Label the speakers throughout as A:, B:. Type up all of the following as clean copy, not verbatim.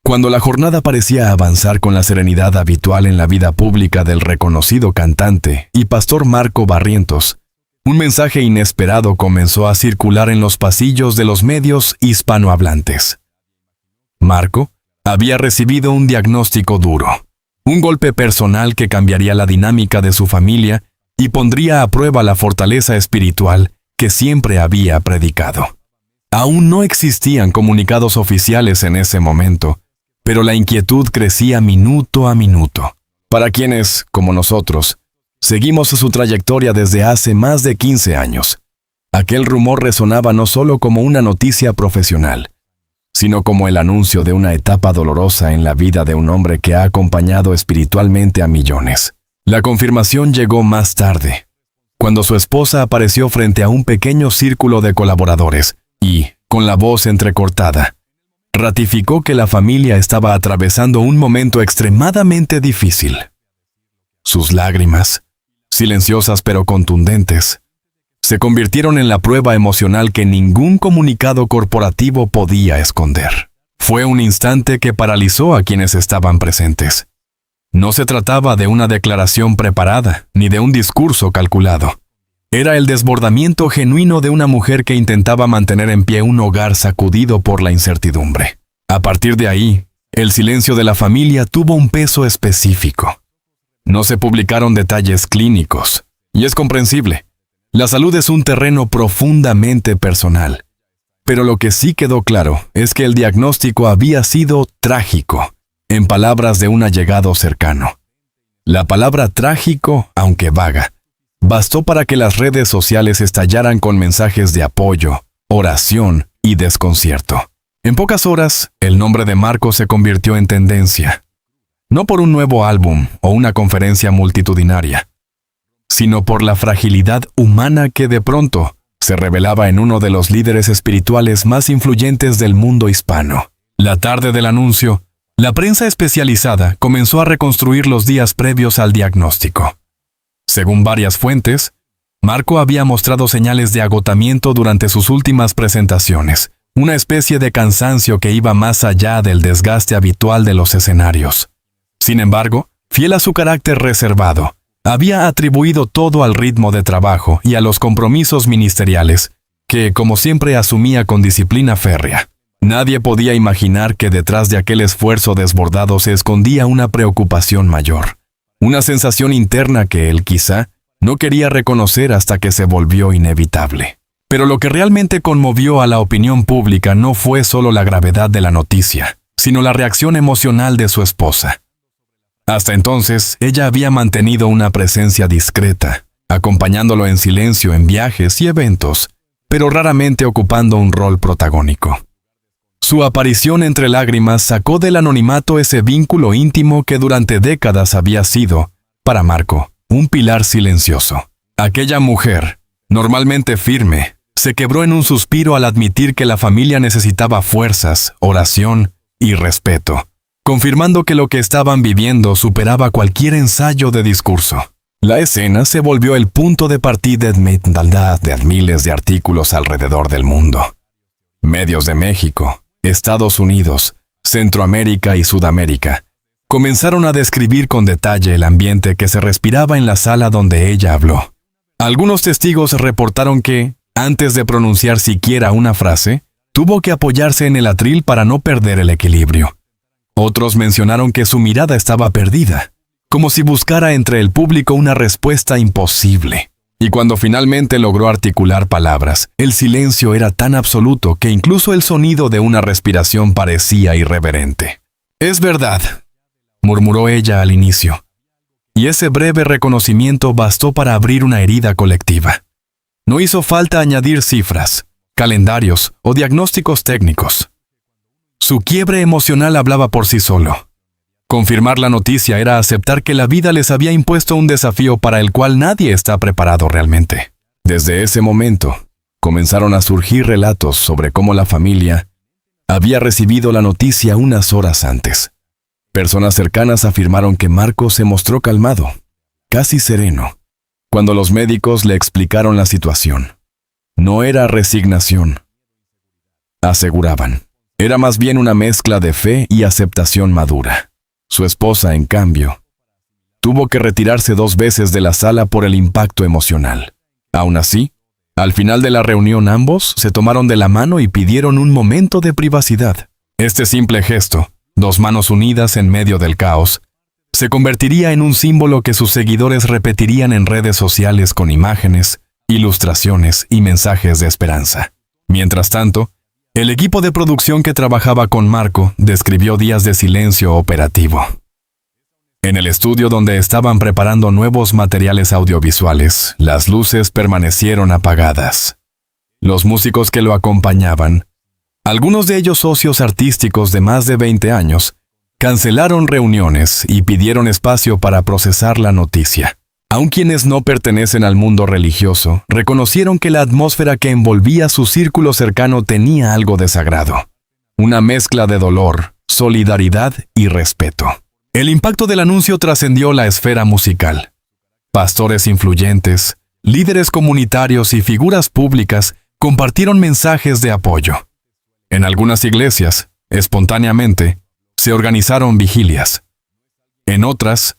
A: Cuando la jornada parecía avanzar con la serenidad habitual en la vida pública del reconocido cantante y pastor Marco Barrientos, un mensaje inesperado comenzó a circular en los pasillos de los medios hispanohablantes. Marco había recibido un diagnóstico duro, un golpe personal que cambiaría la dinámica de su familia y pondría a prueba la fortaleza espiritual que siempre había predicado. Aún no existían comunicados oficiales en ese momento, pero la inquietud crecía minuto a minuto. Para quienes, como nosotros, seguimos su trayectoria desde hace más de 15 años, aquel rumor resonaba no solo como una noticia profesional, sino como el anuncio de una etapa dolorosa en la vida de un hombre que ha acompañado espiritualmente a millones. La confirmación llegó más tarde, cuando su esposa apareció frente a un pequeño círculo de colaboradores y, con la voz entrecortada, ratificó que la familia estaba atravesando un momento extremadamente difícil. Sus lágrimas, silenciosas pero contundentes, se convirtieron en la prueba emocional que ningún comunicado corporativo podía esconder. Fue un instante que paralizó a quienes estaban presentes. No se trataba de una declaración preparada, ni de un discurso calculado. Era el desbordamiento genuino de una mujer que intentaba mantener en pie un hogar sacudido por la incertidumbre. A partir de ahí, el silencio de la familia tuvo un peso específico. No se publicaron detalles clínicos, y es comprensible. La salud es un terreno profundamente personal. Pero lo que sí quedó claro es que el diagnóstico había sido trágico, en palabras de un allegado cercano. La palabra trágico, aunque vaga, bastó para que las redes sociales estallaran con mensajes de apoyo, oración y desconcierto. En pocas horas, el nombre de Marco se convirtió en tendencia. No por un nuevo álbum o una conferencia multitudinaria, sino por la fragilidad humana que de pronto se revelaba en uno de los líderes espirituales más influyentes del mundo hispano. La tarde del anuncio, la prensa especializada comenzó a reconstruir los días previos al diagnóstico. Según varias fuentes, Marco había mostrado señales de agotamiento durante sus últimas presentaciones, una especie de cansancio que iba más allá del desgaste habitual de los escenarios. Sin embargo, fiel a su carácter reservado, había atribuido todo al ritmo de trabajo y a los compromisos ministeriales, que, como siempre, asumía con disciplina férrea. Nadie podía imaginar que detrás de aquel esfuerzo desbordado se escondía una preocupación mayor. Una sensación interna que él, quizá, no quería reconocer hasta que se volvió inevitable. Pero lo que realmente conmovió a la opinión pública no fue solo la gravedad de la noticia, sino la reacción emocional de su esposa. Hasta entonces, ella había mantenido una presencia discreta, acompañándolo en silencio en viajes y eventos, pero raramente ocupando un rol protagónico. Su aparición entre lágrimas sacó del anonimato ese vínculo íntimo que durante décadas había sido, para Marco, un pilar silencioso. Aquella mujer, normalmente firme, se quebró en un suspiro al admitir que la familia necesitaba fuerzas, oración y respeto, confirmando que lo que estaban viviendo superaba cualquier ensayo de discurso. La escena se volvió el punto de partida de miles de artículos alrededor del mundo. Medios de México, Estados Unidos, Centroamérica y Sudamérica comenzaron a describir con detalle el ambiente que se respiraba en la sala donde ella habló. Algunos testigos reportaron que, antes de pronunciar siquiera una frase, tuvo que apoyarse en el atril para no perder el equilibrio. Otros mencionaron que su mirada estaba perdida, como si buscara entre el público una respuesta imposible. Y cuando finalmente logró articular palabras, el silencio era tan absoluto que incluso el sonido de una respiración parecía irreverente. «Es verdad», murmuró ella al inicio, y ese breve reconocimiento bastó para abrir una herida colectiva. No hizo falta añadir cifras, calendarios o diagnósticos técnicos. Su quiebre emocional hablaba por sí solo. Confirmar la noticia era aceptar que la vida les había impuesto un desafío para el cual nadie está preparado realmente. Desde ese momento, comenzaron a surgir relatos sobre cómo la familia había recibido la noticia unas horas antes. Personas cercanas afirmaron que Marco se mostró calmado, casi sereno, cuando los médicos le explicaron la situación. No era resignación, aseguraban. Era más bien una mezcla de fe y aceptación madura. Su esposa, en cambio, tuvo que retirarse 2 veces de la sala por el impacto emocional. Aún así, al final de la reunión ambos se tomaron de la mano y pidieron un momento de privacidad. Este simple gesto, 2 manos unidas en medio del caos, se convertiría en un símbolo que sus seguidores repetirían en redes sociales con imágenes, ilustraciones y mensajes de esperanza. Mientras tanto, el equipo de producción que trabajaba con Marco describió días de silencio operativo. En el estudio donde estaban preparando nuevos materiales audiovisuales, las luces permanecieron apagadas. Los músicos que lo acompañaban, algunos de ellos socios artísticos de más de 20 años, cancelaron reuniones y pidieron espacio para procesar la noticia. Aun quienes no pertenecen al mundo religioso, reconocieron que la atmósfera que envolvía su círculo cercano tenía algo de sagrado. Una mezcla de dolor, solidaridad y respeto. El impacto del anuncio trascendió la esfera musical. Pastores influyentes, líderes comunitarios y figuras públicas compartieron mensajes de apoyo. En algunas iglesias, espontáneamente, se organizaron vigilias. En otras,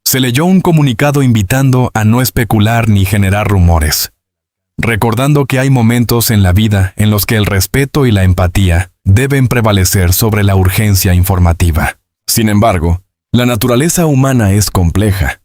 A: se leyó un comunicado invitando a no especular ni generar rumores, recordando que hay momentos en la vida en los que el respeto y la empatía deben prevalecer sobre la urgencia informativa. Sin embargo, la naturaleza humana es compleja,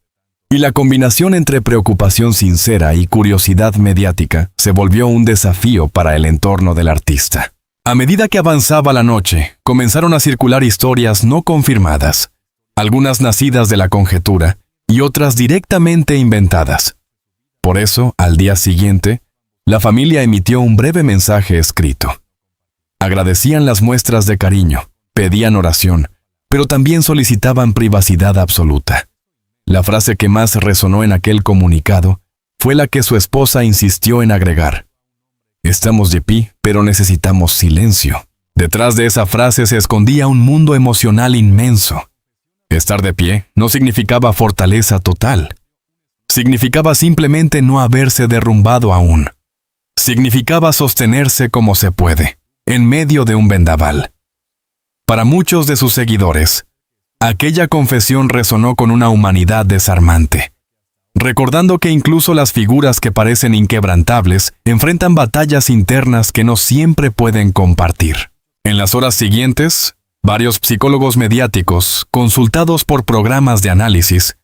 A: y la combinación entre preocupación sincera y curiosidad mediática se volvió un desafío para el entorno del artista. A medida que avanzaba la noche, comenzaron a circular historias no confirmadas, algunas nacidas de la conjetura y otras directamente inventadas. Por eso, al día siguiente, la familia emitió un breve mensaje escrito. Agradecían las muestras de cariño, pedían oración, pero también solicitaban privacidad absoluta. La frase que más resonó en aquel comunicado fue la que su esposa insistió en agregar: «Estamos de pie, pero necesitamos silencio». Detrás de esa frase se escondía un mundo emocional inmenso. Estar de pie no significaba fortaleza total. Significaba simplemente no haberse derrumbado aún. Significaba sostenerse como se puede, en medio de un vendaval. Para muchos de sus seguidores, aquella confesión resonó con una humanidad desarmante, recordando que incluso las figuras que parecen inquebrantables enfrentan batallas internas que no siempre pueden compartir. En las horas siguientes, varios psicólogos mediáticos, consultados por programas de análisis,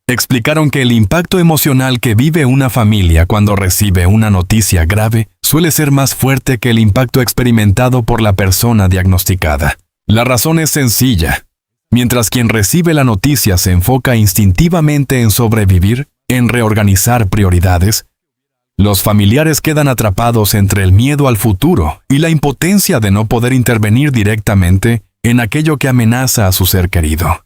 A: explicaron que el impacto emocional que vive una familia cuando recibe una noticia grave suele ser más fuerte que el impacto experimentado por la persona diagnosticada. La razón es sencilla. Mientras quien recibe la noticia se enfoca instintivamente en sobrevivir, en reorganizar prioridades, los familiares quedan atrapados entre el miedo al futuro y la impotencia de no poder intervenir directamente en aquello que amenaza a su ser querido.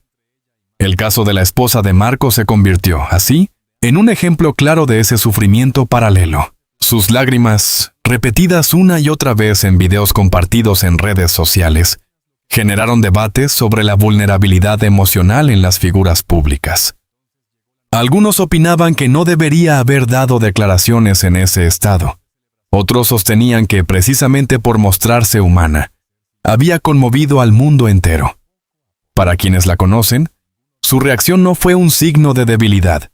A: El caso de la esposa de Marco se convirtió, así, en un ejemplo claro de ese sufrimiento paralelo. Sus lágrimas, repetidas una y otra vez en videos compartidos en redes sociales, generaron debates sobre la vulnerabilidad emocional en las figuras públicas. Algunos opinaban que no debería haber dado declaraciones en ese estado. Otros sostenían que, precisamente por mostrarse humana, había conmovido al mundo entero. Para quienes la conocen, su reacción no fue un signo de debilidad,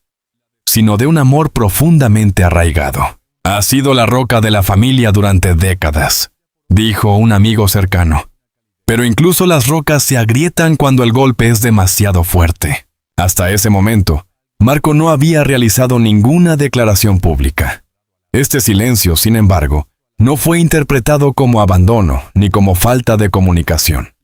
A: sino de un amor profundamente arraigado. «Ha sido la roca de la familia durante décadas», dijo un amigo cercano. «Pero incluso las rocas se agrietan cuando el golpe es demasiado fuerte». Hasta ese momento, Marco no había realizado ninguna declaración pública. Este silencio, sin embargo, no fue interpretado como abandono ni como falta de comunicación.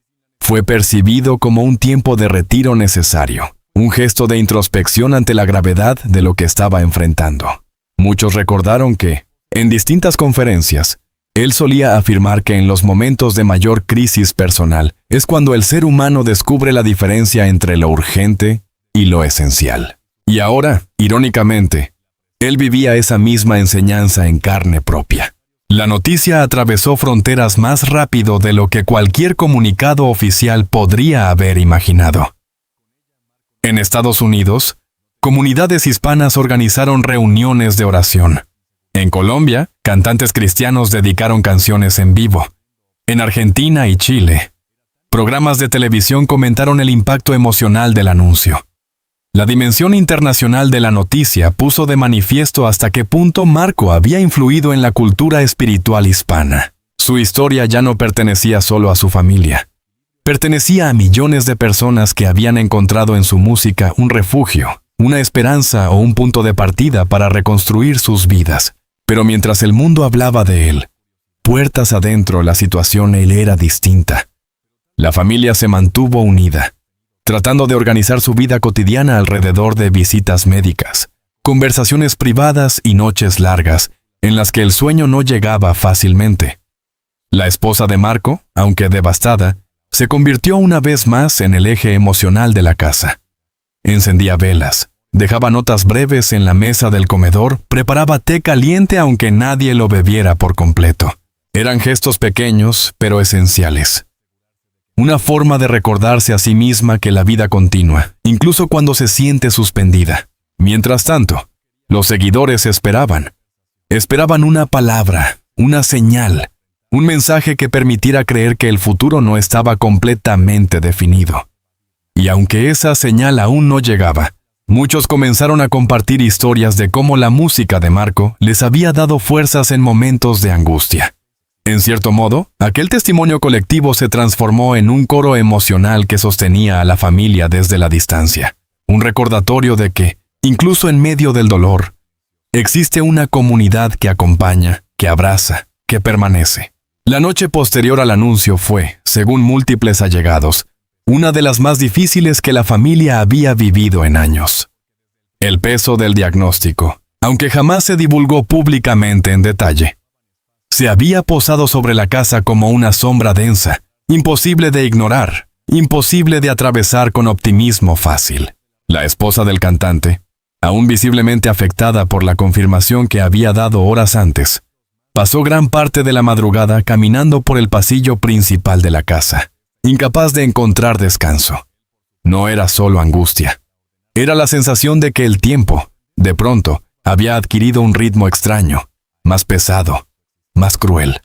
A: Fue percibido como un tiempo de retiro necesario, un gesto de introspección ante la gravedad de lo que estaba enfrentando. Muchos recordaron que, en distintas conferencias, él solía afirmar que en los momentos de mayor crisis personal es cuando el ser humano descubre la diferencia entre lo urgente y lo esencial. Y ahora, irónicamente, él vivía esa misma enseñanza en carne propia. La noticia atravesó fronteras más rápido de lo que cualquier comunicado oficial podría haber imaginado. En Estados Unidos, comunidades hispanas organizaron reuniones de oración. En Colombia, cantantes cristianos dedicaron canciones en vivo. En Argentina y Chile, programas de televisión comentaron el impacto emocional del anuncio. La dimensión internacional de la noticia puso de manifiesto hasta qué punto Marco había influido en la cultura espiritual hispana. Su historia ya no pertenecía solo a su familia. Pertenecía a millones de personas que habían encontrado en su música un refugio, una esperanza o un punto de partida para reconstruir sus vidas. Pero mientras el mundo hablaba de él, puertas adentro la situación era distinta. La familia se mantuvo unida, tratando de organizar su vida cotidiana alrededor de visitas médicas, conversaciones privadas y noches largas, en las que el sueño no llegaba fácilmente. La esposa de Marco, aunque devastada, se convirtió una vez más en el eje emocional de la casa. Encendía velas, dejaba notas breves en la mesa del comedor, preparaba té caliente aunque nadie lo bebiera por completo. Eran gestos pequeños, pero esenciales. Una forma de recordarse a sí misma que la vida continúa, incluso cuando se siente suspendida. Mientras tanto, los seguidores esperaban. Esperaban una palabra, una señal, un mensaje que permitiera creer que el futuro no estaba completamente definido. Y aunque esa señal aún no llegaba, muchos comenzaron a compartir historias de cómo la música de Marco les había dado fuerzas en momentos de angustia. En cierto modo, aquel testimonio colectivo se transformó en un coro emocional que sostenía a la familia desde la distancia. Un recordatorio de que, incluso en medio del dolor, existe una comunidad que acompaña, que abraza, que permanece. La noche posterior al anuncio fue, según múltiples allegados, una de las más difíciles que la familia había vivido en años. El peso del diagnóstico, aunque jamás se divulgó públicamente en detalle, se había posado sobre la casa como una sombra densa, imposible de ignorar, imposible de atravesar con optimismo fácil. La esposa del cantante, aún visiblemente afectada por la confirmación que había dado horas antes, pasó gran parte de la madrugada caminando por el pasillo principal de la casa, incapaz de encontrar descanso. No era solo angustia. Era la sensación de que el tiempo, de pronto, había adquirido un ritmo extraño, más pesado, más cruel.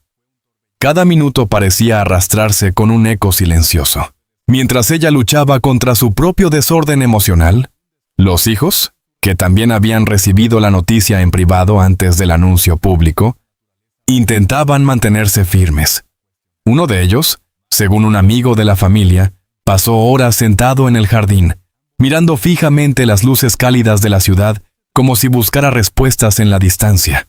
A: Cada minuto parecía arrastrarse con un eco silencioso. Mientras ella luchaba contra su propio desorden emocional, los hijos, que también habían recibido la noticia en privado antes del anuncio público, intentaban mantenerse firmes. Uno de ellos, según un amigo de la familia, pasó horas sentado en el jardín, mirando fijamente las luces cálidas de la ciudad como si buscara respuestas en la distancia.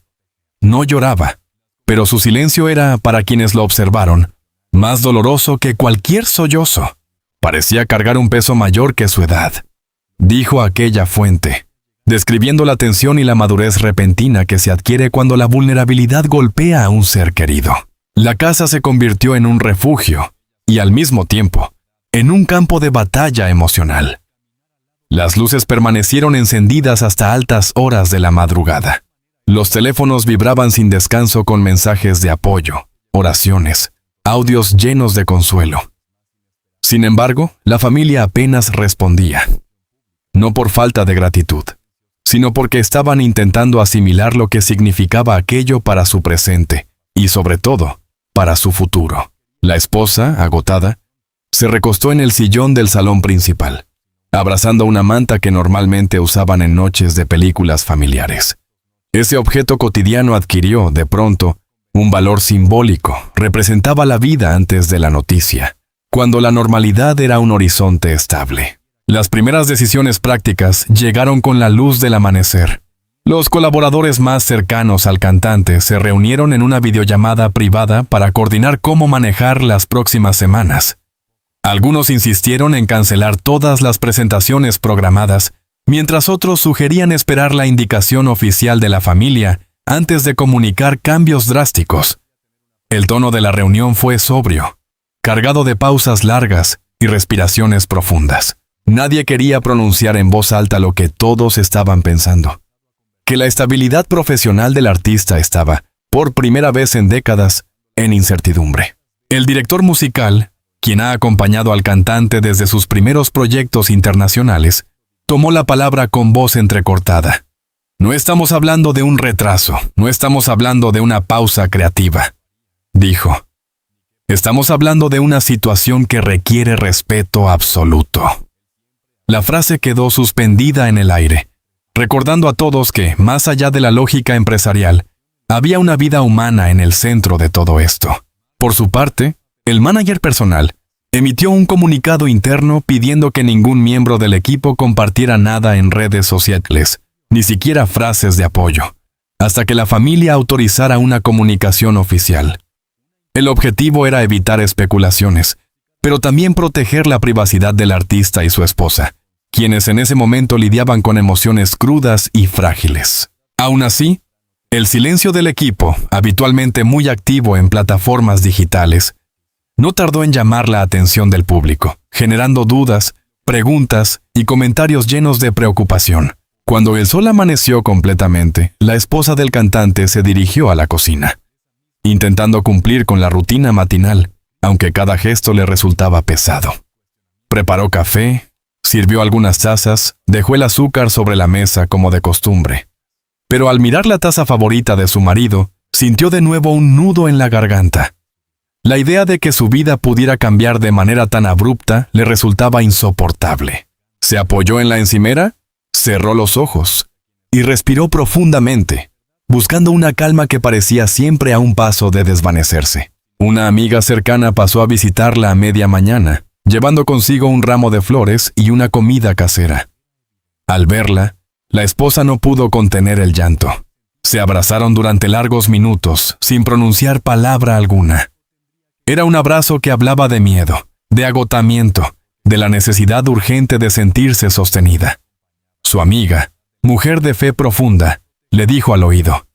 A: No lloraba, pero su silencio era, para quienes lo observaron, más doloroso que cualquier sollozo. Parecía cargar un peso mayor que su edad, dijo aquella fuente, describiendo la tensión y la madurez repentina que se adquiere cuando la vulnerabilidad golpea a un ser querido. La casa se convirtió en un refugio y, al mismo tiempo, en un campo de batalla emocional. Las luces permanecieron encendidas hasta altas horas de la madrugada. Los teléfonos vibraban sin descanso con mensajes de apoyo, oraciones, audios llenos de consuelo. Sin embargo, la familia apenas respondía. No por falta de gratitud, sino porque estaban intentando asimilar lo que significaba aquello para su presente y, sobre todo, para su futuro. La esposa, agotada, se recostó en el sillón del salón principal, abrazando una manta que normalmente usaban en noches de películas familiares. Ese objeto cotidiano adquirió, de pronto, un valor simbólico. Representaba la vida antes de la noticia, cuando la normalidad era un horizonte estable. Las primeras decisiones prácticas llegaron con la luz del amanecer. Los colaboradores más cercanos al cantante se reunieron en una videollamada privada para coordinar cómo manejar las próximas semanas. Algunos insistieron en cancelar todas las presentaciones programadas, mientras otros sugerían esperar la indicación oficial de la familia antes de comunicar cambios drásticos. El tono de la reunión fue sobrio, cargado de pausas largas y respiraciones profundas. Nadie quería pronunciar en voz alta lo que todos estaban pensando: que la estabilidad profesional del artista estaba, por primera vez en décadas, en incertidumbre. El director musical, quien ha acompañado al cantante desde sus primeros proyectos internacionales, tomó la palabra con voz entrecortada. No estamos hablando de un retraso, no estamos hablando de una pausa creativa, dijo. Estamos hablando de una situación que requiere respeto absoluto. La frase quedó suspendida en el aire, recordando a todos que, más allá de la lógica empresarial, había una vida humana en el centro de todo esto. Por su parte, el manager personal emitió un comunicado interno pidiendo que ningún miembro del equipo compartiera nada en redes sociales, ni siquiera frases de apoyo, hasta que la familia autorizara una comunicación oficial. El objetivo era evitar especulaciones, pero también proteger la privacidad del artista y su esposa, quienes en ese momento lidiaban con emociones crudas y frágiles. Aún así, el silencio del equipo, habitualmente muy activo en plataformas digitales, no tardó en llamar la atención del público, generando dudas, preguntas y comentarios llenos de preocupación. Cuando el sol amaneció completamente, la esposa del cantante se dirigió a la cocina, intentando cumplir con la rutina matinal, aunque cada gesto le resultaba pesado. Preparó café, sirvió algunas tazas, dejó el azúcar sobre la mesa como de costumbre. Pero al mirar la taza favorita de su marido, sintió de nuevo un nudo en la garganta. La idea de que su vida pudiera cambiar de manera tan abrupta le resultaba insoportable. Se apoyó en la encimera, cerró los ojos y respiró profundamente, buscando una calma que parecía siempre a un paso de desvanecerse. Una amiga cercana pasó a visitarla a media mañana, llevando consigo un ramo de flores y una comida casera. Al verla, la esposa no pudo contener el llanto. Se abrazaron durante largos minutos, sin pronunciar palabra alguna. Era un abrazo que hablaba de miedo, de agotamiento, de la necesidad urgente de sentirse sostenida. Su amiga, mujer de fe profunda, le dijo al oído: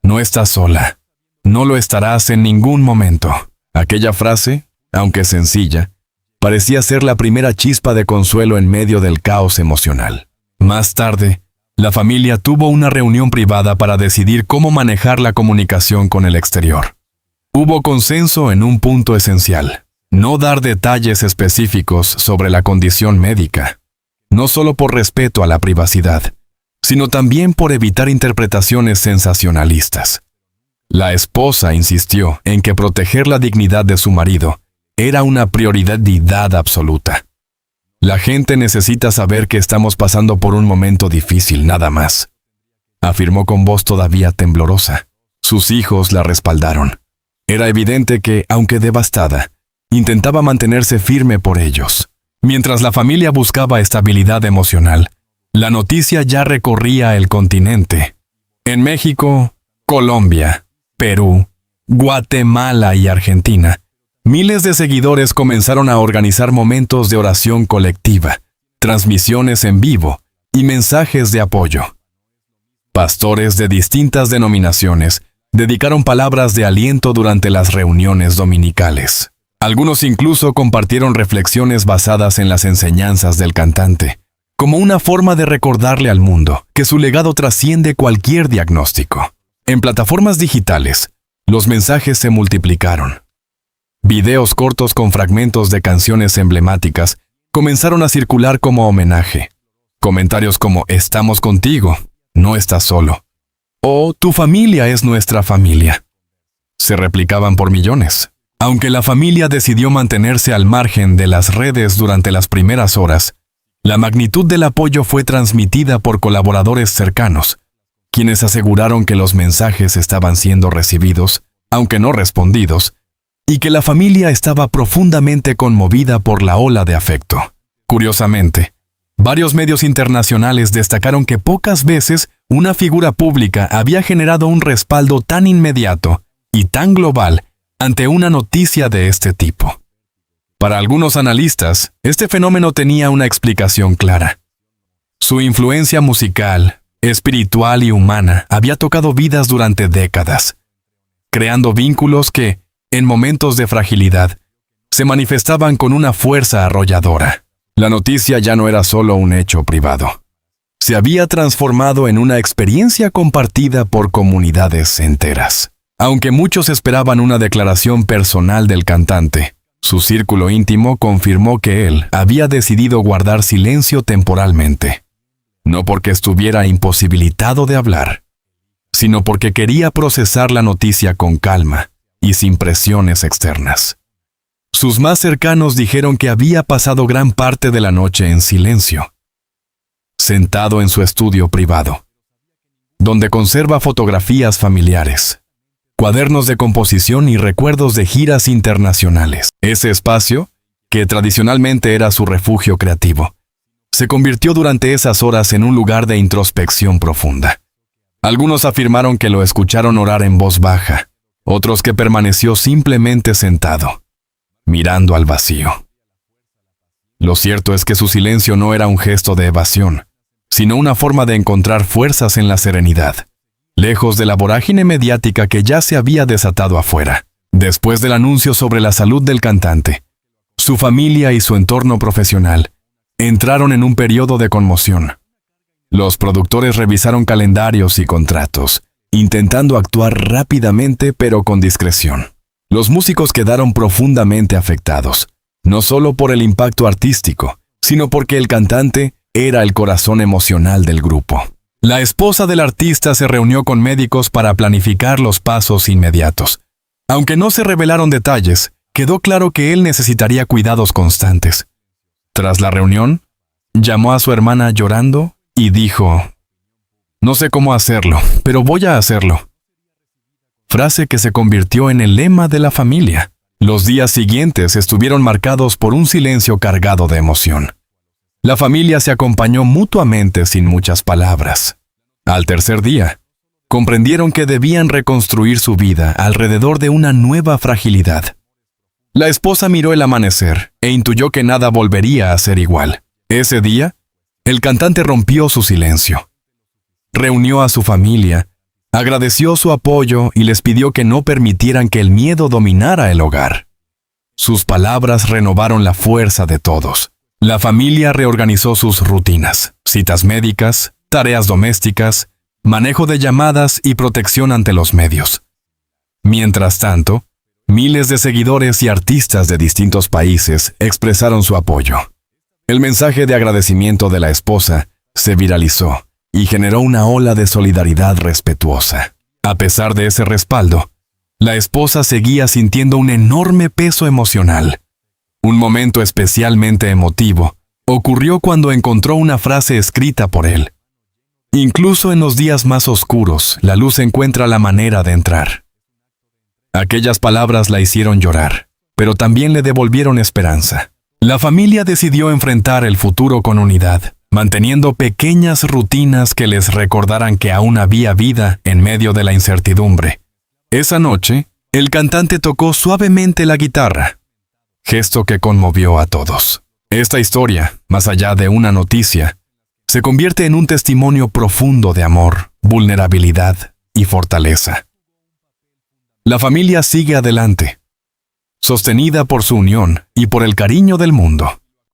A: «No estás sola. No lo estarás en ningún momento». Aquella frase, aunque sencilla, parecía ser la primera chispa de consuelo en medio del caos emocional. Más tarde, la familia tuvo una reunión privada para decidir cómo manejar la comunicación con el exterior. Hubo consenso en un punto esencial: no dar detalles específicos sobre la condición médica, no solo por respeto a la privacidad, sino también por evitar interpretaciones sensacionalistas. La esposa insistió en que proteger la dignidad de su marido era una prioridad absoluta. La gente necesita saber que estamos pasando por un momento difícil, nada más, afirmó con voz todavía temblorosa. Sus hijos la respaldaron. Era evidente que, aunque devastada, intentaba mantenerse firme por ellos. Mientras la familia buscaba estabilidad emocional, la noticia ya recorría el continente. En México, Colombia, Perú, Guatemala y Argentina, miles de seguidores comenzaron a organizar momentos de oración colectiva, transmisiones en vivo y mensajes de apoyo. Pastores de distintas denominaciones dedicaron palabras de aliento durante las reuniones dominicales. Algunos incluso compartieron reflexiones basadas en las enseñanzas del cantante, como una forma de recordarle al mundo que su legado trasciende cualquier diagnóstico. En plataformas digitales, los mensajes se multiplicaron. Videos cortos con fragmentos de canciones emblemáticas comenzaron a circular como homenaje. Comentarios como «Estamos contigo», «No estás solo» o «Tu familia es nuestra familia» se replicaban por millones. Aunque la familia decidió mantenerse al margen de las redes durante las primeras horas, la magnitud del apoyo fue transmitida por colaboradores cercanos, quienes aseguraron que los mensajes estaban siendo recibidos, aunque no respondidos, y que la familia estaba profundamente conmovida por la ola de afecto. Curiosamente, varios medios internacionales destacaron que pocas veces una figura pública había generado un respaldo tan inmediato y tan global ante una noticia de este tipo. Para algunos analistas, este fenómeno tenía una explicación clara. Su influencia musical, espiritual y humana había tocado vidas durante décadas, creando vínculos que, en momentos de fragilidad, se manifestaban con una fuerza arrolladora. La noticia ya no era solo un hecho privado. Se había transformado en una experiencia compartida por comunidades enteras. Aunque muchos esperaban una declaración personal del cantante, su círculo íntimo confirmó que él había decidido guardar silencio temporalmente. No porque estuviera imposibilitado de hablar, sino porque quería procesar la noticia con calma y sin presiones externas. Sus más cercanos dijeron que había pasado gran parte de la noche en silencio, sentado en su estudio privado, donde conserva fotografías familiares, cuadernos de composición y recuerdos de giras internacionales. Ese espacio, que tradicionalmente era su refugio creativo, se convirtió durante esas horas en un lugar de introspección profunda. Algunos afirmaron que lo escucharon orar en voz baja, otros que permaneció simplemente sentado, mirando al vacío. Lo cierto es que su silencio no era un gesto de evasión, sino una forma de encontrar fuerzas en la serenidad, lejos de la vorágine mediática que ya se había desatado afuera. Después del anuncio sobre la salud del cantante, su familia y su entorno profesional entraron en un periodo de conmoción. Los productores revisaron calendarios y contratos, intentando actuar rápidamente pero con discreción. Los músicos quedaron profundamente afectados, no solo por el impacto artístico, sino porque el cantante era el corazón emocional del grupo. La esposa del artista se reunió con médicos para planificar los pasos inmediatos. Aunque no se revelaron detalles, quedó claro que él necesitaría cuidados constantes. Tras la reunión, llamó a su hermana llorando y dijo: «No sé cómo hacerlo, pero voy a hacerlo». Frase que se convirtió en el lema de la familia. Los días siguientes estuvieron marcados por un silencio cargado de emoción. La familia se acompañó mutuamente sin muchas palabras. Al tercer día, comprendieron que debían reconstruir su vida alrededor de una nueva fragilidad. La esposa miró el amanecer e intuyó que nada volvería a ser igual. Ese día, el cantante rompió su silencio. Reunió a su familia, agradeció su apoyo y les pidió que no permitieran que el miedo dominara el hogar. Sus palabras renovaron la fuerza de todos. La familia reorganizó sus rutinas, citas médicas, tareas domésticas, manejo de llamadas y protección ante los medios. Mientras tanto, miles de seguidores y artistas de distintos países expresaron su apoyo. El mensaje de agradecimiento de la esposa se viralizó y generó una ola de solidaridad respetuosa. A pesar de ese respaldo, la esposa seguía sintiendo un enorme peso emocional. Un momento especialmente emotivo ocurrió cuando encontró una frase escrita por él. Incluso en los días más oscuros, la luz encuentra la manera de entrar. Aquellas palabras la hicieron llorar, pero también le devolvieron esperanza. La familia decidió enfrentar el futuro con unidad, manteniendo pequeñas rutinas que les recordaran que aún había vida en medio de la incertidumbre. Esa noche, el cantante tocó suavemente la guitarra, gesto que conmovió a todos. Esta historia, más allá de una noticia, se convierte en un testimonio profundo de amor, vulnerabilidad y fortaleza. La familia sigue adelante, sostenida por su unión y por el cariño del mundo.